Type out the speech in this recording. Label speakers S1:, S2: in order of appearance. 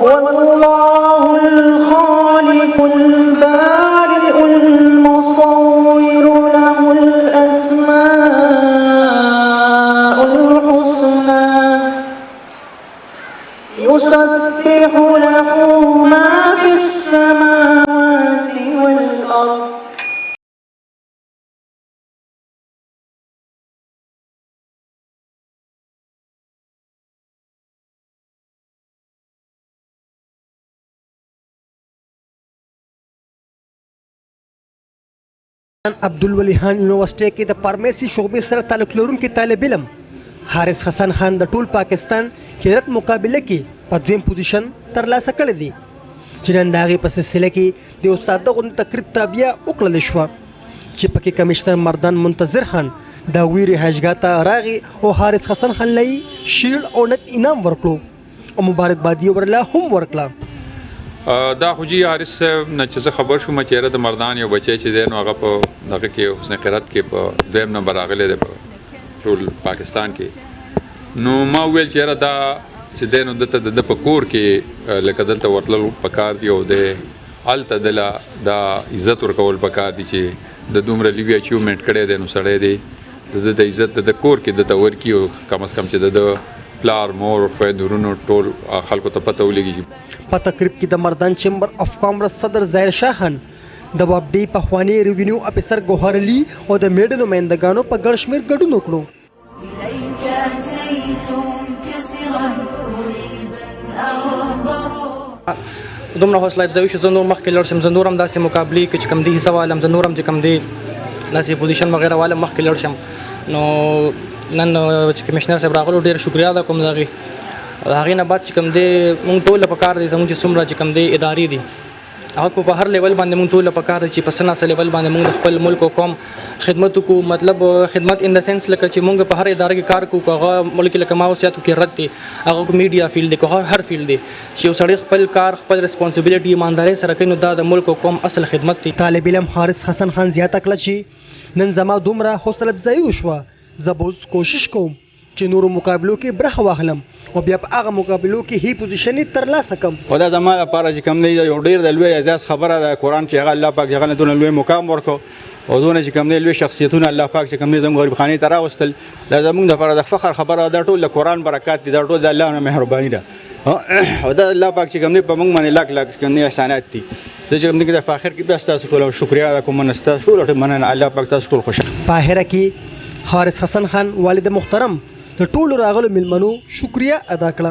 S1: والله الخالق البارئ المصور له الأسماء الحسنى يسبح له ما في السماوات والأرض
S2: عبدالولي خان یونیورسټي کې د فارمیسي شعبې سره تعلق لرونکي طالب علم حارث حسن خان د ټول پاکستان کیرت مقابله کې په دویم پوزیشن ترلاسه کړی دی چې نن د هغې په سلسله کې د یو ساده غونډې تقریب تابعه وکړل شوه چې پکې کمشنر مردان منتظر خان د هغوی رهایشګاه ته راغی او حارث حسن خان له شیلډ او نت انعام ورکړو او مبارکبادي ورله هم ورکړه.
S3: دا خو جی حارث صاحب نه چې زه خبر شوم چې د مردان یو بچی چې دی نو هغه په دغه کې حسن قرات کې په دویم نمبر راغلی دی په ټول پاکستان کې. نو ما ویل چې دا چې دی نو دته د په کور کې لکه دلته ورتلل پکار دی او د هلته دله دا عزت ورکول پکار دی چې د دومره لوی اچیومنټ کړی دی نو سړی دی د عزت د کور کې دته ورکي او کم از کم چې د پلار مور پیدورونو ټول خلکو ته پته ولګي.
S2: په تقریب کې د مردان چیمبر اف کامرس صدر ظاهر شاه خان د وابډي پخوانی ریونیو افیسر ګوهر علي او د میډ نمایندګانو په ګڼ شمېر ګډون وکړو.
S4: دومره حوصله افزایي شو زه نور مخکې لاړ شم، زه نور هم داسې مقابلې کې چې کوم دی حصه والم، زه نور هم چې کوم دی داسې پوزیشن وغیره والم مخکې لاړ شم. نو نن چې کمشنر صاحب راغلو ډېر شکریا ادا کوم د هغې نه بعد چې کوم دی مونږ ټول په کار دی زموږ چې څومره چې کوم دی ادارې دي هغه کو په هر لیول باندې مونږ ټول په کار دی چې په څه ناسه لیول باندې مونږ د خپل ملک او قوم خدمت وکړو. مطلب خدمت ان د سنس لکه چې مونږ په هر اداره کې کار کوو، هغه ملک لکه ما اوسیاتو کې رد دی، هغه میډیا فیلډ دی، هر فیلډ دی چې یو سړی خپل کار خپل ریسپانسبیلیټي ایماندارۍ سره کوي نو دا د ملک او قوم اصل خدمت دی.
S2: طالب علم حارث حسن خان زیاته کړه چې نن زما دومره حوصله افزایي وشوه، زه به اوس کوشش کوم چې نورو مقابلو کې برخه واخلم او بیا په هغه مقابلو کې هی پوزیشن ترلاسه کړم.
S5: او دا زما لپاره چې کوم دی یو ډېر د لوی اعزاز خبره ده. قرآن چې هغه الله پاک هغه نه دونه لوی مقام ورکړو او دونه چې کوم دی لوی شخصیتونه الله پاک چې کوم دی زموږ غریبخانې ته راوستل، دا زموږ لپاره د فخر خبره ده. ټول د قرآن برکات دي، دا ټول د الله نه مهرباني ده او دا الله پاک چې کوم دی په موږ باندې لاک لاک کوم دی احسانات دي. زه چې کوم دی په آخر کې بیا ستاسو ټول شکریا ادا کوم، ستاسو ټول مننه، الله پاک تاسو ټول خوشاله.
S2: په آخره کې حارث حسن خان والد محترم د ټولو راغلو مېلمنو شکریا ادا کړه.